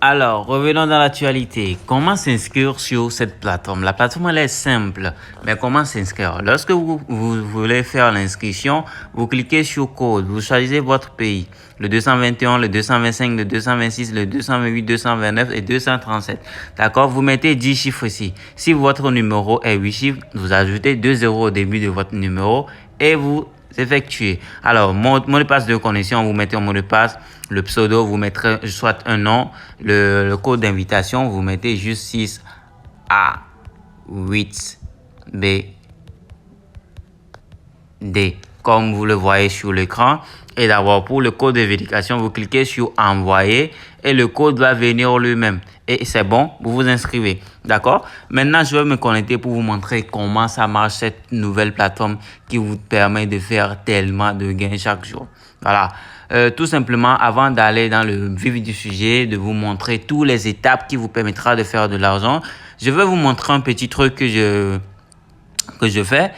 Alors, revenons dans l'actualité. Comment s'inscrire sur cette plateforme? La plateforme, elle est simple, mais comment s'inscrire? Lorsque vous voulez faire l'inscription, vous cliquez sur code, vous choisissez votre pays, le 221, le 225, le 226, le 228, 229 et 237. D'accord? Vous mettez 10 chiffres ici. Si votre numéro est 8 chiffres, vous ajoutez 2 zéros au début de votre numéro et vous effectuez. Alors, mot de passe de connexion, vous mettez un mot de passe. Le pseudo, vous mettrez soit un nom. Le code d'invitation, vous mettez juste 6A8BD, comme vous le voyez sur l'écran. Et d'abord, pour le code de vérification, vous cliquez sur envoyer et le code va venir lui-même. Et c'est bon, vous vous inscrivez. D'accord? Maintenant, je vais me connecter pour vous montrer comment ça marche cette nouvelle plateforme qui vous permet de faire tellement de gains chaque jour. Voilà. Tout simplement, avant d'aller dans le vif du sujet, de vous montrer toutes les étapes qui vous permettra de faire de l'argent, je vais vous montrer un petit truc que je fais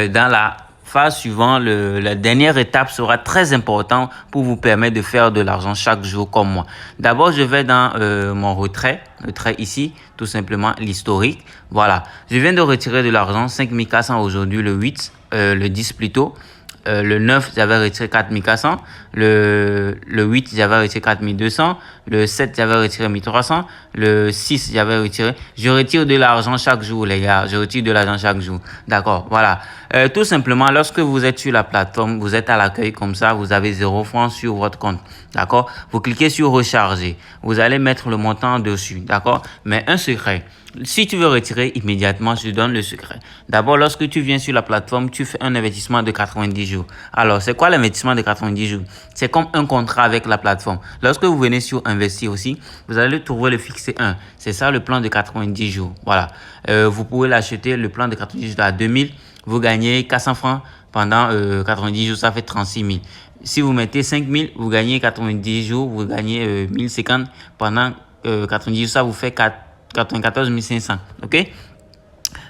dans la phase suivante. La dernière étape sera très importante pour vous permettre de faire de l'argent chaque jour comme moi. D'abord, je vais dans mon retrait, le trait ici, tout simplement l'historique. Voilà, je viens de retirer de l'argent, 5400 aujourd'hui, le 8, le 10 plutôt. Le 9, j'avais retiré 4400. Le 8, j'avais retiré 4200. Le 7, j'avais retiré 1300. Le 6, j'avais retiré. Je retire de l'argent chaque jour, les gars. Je retire de l'argent chaque jour. D'accord, voilà. Tout simplement, lorsque vous êtes sur la plateforme, vous êtes à l'accueil comme ça, vous avez 0 francs sur votre compte. D'accord? Vous cliquez sur recharger. Vous allez mettre le montant dessus. D'accord? Mais un secret. Si tu veux retirer immédiatement, je te donne le secret. D'abord, lorsque tu viens sur la plateforme, tu fais un investissement de 90 jours. Alors, c'est quoi l'investissement de 90 jours? C'est comme un contrat avec la plateforme. Lorsque vous venez sur investir aussi, vous allez trouver le fixé 1. C'est ça le plan de 90 jours. Voilà. Vous pouvez l'acheter, le plan de 90 jours à 2000. Vous gagnez 400 francs pendant 90 jours, ça fait 36 000. Si vous mettez 5 000, vous gagnez 90 jours, vous gagnez 1050 pendant 90 jours, ça vous fait 94 500. OK?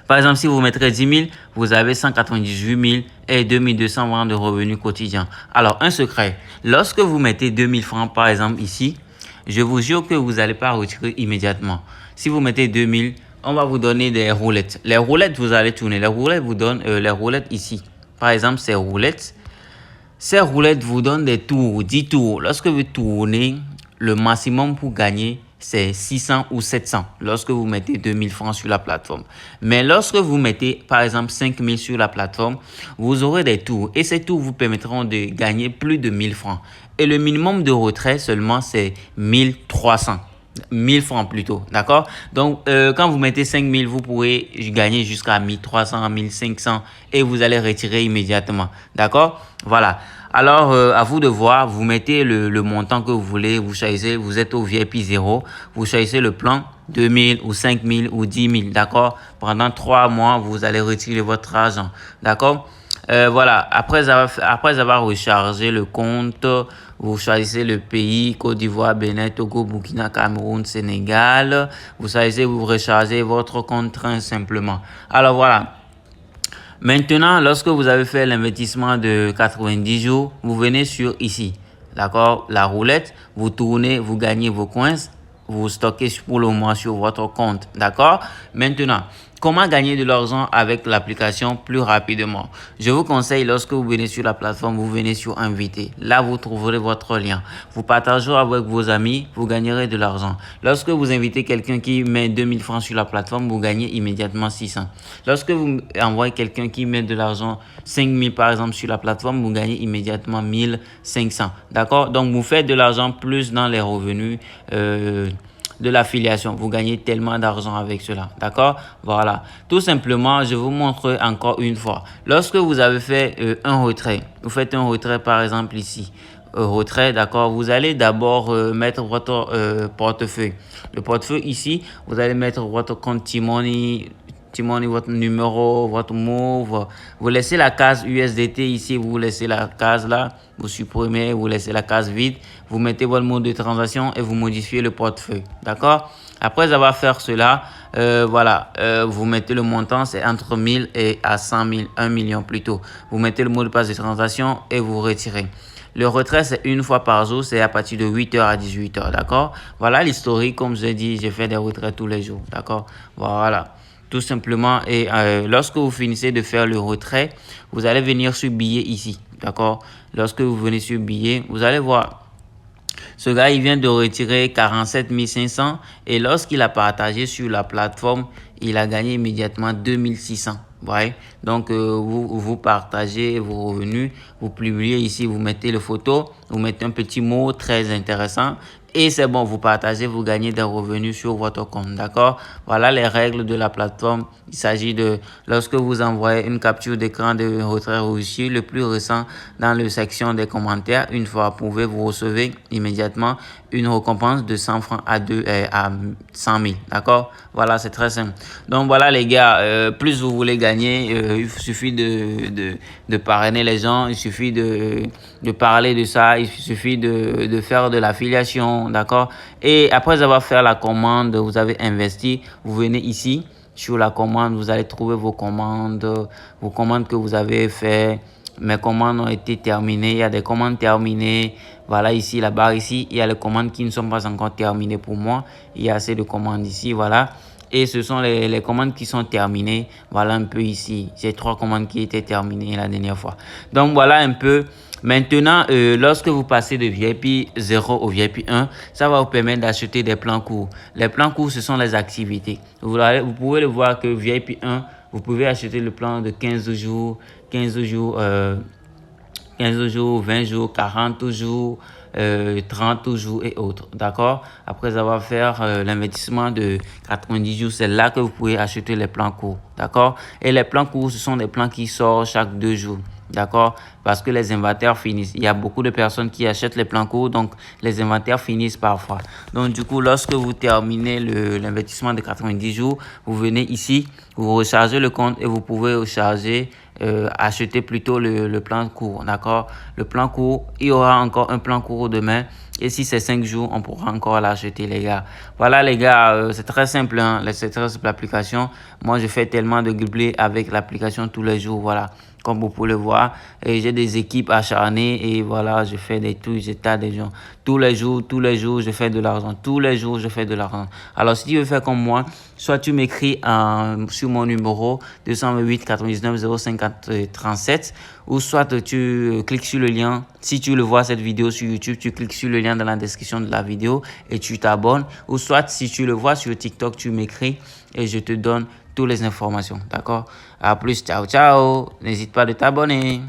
Par exemple, si vous mettrez 10 000, vous avez 198 000 et 2200 francs de revenus quotidiens. Alors, un secret. Lorsque vous mettez 2000 francs, par exemple, ici, je vous jure que vous n'allez pas retirer immédiatement. Si vous mettez 2000, on va vous donner des roulettes. Les roulettes, vous allez tourner. Les roulettes vous donnent les roulettes ici. Par exemple, ces roulettes vous donnent des tours, 10 tours. Lorsque vous tournez, le maximum pour gagner, c'est 600 ou 700 lorsque vous mettez 2000 francs sur la plateforme. Mais lorsque vous mettez, par exemple, 5000 sur la plateforme, vous aurez des tours. Et ces tours vous permettront de gagner plus de 1000 francs. Et le minimum de retrait seulement, c'est 1300. 1000 francs plutôt, d'accord? Donc, quand vous mettez 5000, vous pourrez gagner jusqu'à 1300, 1500 et vous allez retirer immédiatement, d'accord? Voilà. Alors, à vous de voir, vous mettez le montant que vous voulez, vous choisissez, vous êtes au VIP 0, vous choisissez le plan 2000 ou 5000 ou 10 000, d'accord? Pendant 3 mois, vous allez retirer votre argent, d'accord? Voilà, après avoir rechargé le compte, vous choisissez le pays, Côte d'Ivoire, Bénin, Togo, Burkina, Cameroun, Sénégal. Vous choisissez, vous rechargez votre compte très simplement. Alors voilà. Maintenant, lorsque vous avez fait l'investissement de 90 jours, vous venez sur ici. D'accord? La roulette, vous tournez, vous gagnez vos coins, vous stockez pour le moment sur votre compte. D'accord? Maintenant, comment gagner de l'argent avec l'application plus rapidement? Je vous conseille, lorsque vous venez sur la plateforme, vous venez sur inviter. Là, vous trouverez votre lien. Vous partagerez avec vos amis, vous gagnerez de l'argent. Lorsque vous invitez quelqu'un qui met 2000 francs sur la plateforme, vous gagnez immédiatement 600. Lorsque vous envoyez quelqu'un qui met de l'argent, 5000 par exemple sur la plateforme, vous gagnez immédiatement 1500. D'accord? Donc, vous faites de l'argent plus dans les revenus de l'affiliation. Vous gagnez tellement d'argent avec cela. D'accord? Voilà. Tout simplement, je vous montre encore une fois. Lorsque vous avez fait un retrait, vous faites un retrait par exemple ici. Retrait, d'accord? Vous allez d'abord mettre votre portefeuille. Le portefeuille ici, vous allez mettre votre compte T-Money, votre numéro, votre move. Vous laissez la case USDT ici, vous laissez la case là, vous supprimez, vous laissez la case vide, vous mettez votre mot de transaction et vous modifiez le portefeuille. D'accord? Après avoir fait cela, voilà, vous mettez le montant, c'est entre 1000 et à 100 000, 1 million plutôt. Vous mettez le mot de passe de transaction et vous retirez. Le retrait, c'est une fois par jour, c'est à partir de 8h à 18h, d'accord? Voilà l'historique, comme je l'ai dit, je fais des retraits tous les jours, d'accord? Voilà, tout simplement. Et lorsque vous finissez de faire le retrait, vous allez venir sur billet ici, d'accord? Lorsque vous venez sur billet, vous allez voir. Ce gars, il vient de retirer 47 500 et lorsqu'il a partagé sur la plateforme, il a gagné immédiatement 2600. Ouais. Donc, vous partagez vos revenus, vous publiez ici, vous mettez les photos, vous mettez un petit mot très intéressant et c'est bon, vous partagez, vous gagnez des revenus sur votre compte, d'accord? Voilà les règles de la plateforme. Il s'agit de, lorsque vous envoyez une capture d'écran de retrait réussi, le plus récent dans la section des commentaires, une fois approuvé, vous recevez immédiatement une récompense de 100 francs à 100 000, d'accord? Voilà, c'est très simple. Donc voilà les gars, plus vous voulez gagner, il suffit de parrainer les gens, il suffit de parler de ça, il suffit de faire de l'affiliation, d'accord? Et après avoir fait la commande, vous avez investi, vous venez ici sur la commande, vous allez trouver vos commandes que vous avez fait. Mes commandes ont été terminées, il y a des commandes terminées. Voilà ici, la barre ici, il y a les commandes qui ne sont pas encore terminées pour moi. Il y a assez de commandes ici, voilà. Et ce sont les commandes qui sont terminées. Voilà un peu ici. J'ai 3 commandes qui étaient terminées la dernière fois. Donc voilà un peu. Maintenant, lorsque vous passez de VIP 0 au VIP 1, ça va vous permettre d'acheter des plans courts. Les plans courts, ce sont les activités. Vous pouvez le voir que VIP 1, vous pouvez acheter le plan de 15 jours, 15 jours, 15 jours, 20 jours, 40 jours, 30 jours et autres. D'accord? Après avoir fait l'investissement de 90 jours, c'est là que vous pouvez acheter les plans courts. D'accord? Et les plans courts, ce sont des plans qui sortent chaque 2 jours. D'accord? Parce que les inventaires finissent. Il y a beaucoup de personnes qui achètent les plans courts, donc les inventaires finissent parfois. Donc du coup, lorsque vous terminez l'investissement de 90 jours, vous venez ici, vous rechargez le compte et vous pouvez recharger, acheter plutôt le plan court. D'accord? Le plan court, il y aura encore un plan court demain. Et si c'est 5 jours, on pourra encore l'acheter, les gars. Voilà, les gars, c'est très simple, hein, c'est très simple l'application. Moi, je fais tellement de gameplay avec l'application tous les jours, voilà. Comme vous pouvez le voir, et j'ai des équipes acharnées et voilà, je fais des trucs, j'étais des gens. Tous les jours, je fais de l'argent. Tous les jours, je fais de l'argent. Alors, si tu veux faire comme moi, soit tu m'écris sur mon numéro 228 99 05 37 ou soit tu cliques sur le lien. Si tu le vois cette vidéo sur YouTube, tu cliques sur le lien dans la description de la vidéo et tu t'abonnes. Ou soit si tu le vois sur TikTok, tu m'écris et je te donne toutes les informations. D'accord? À plus, ciao, ciao. N'hésite pas de t'abonner.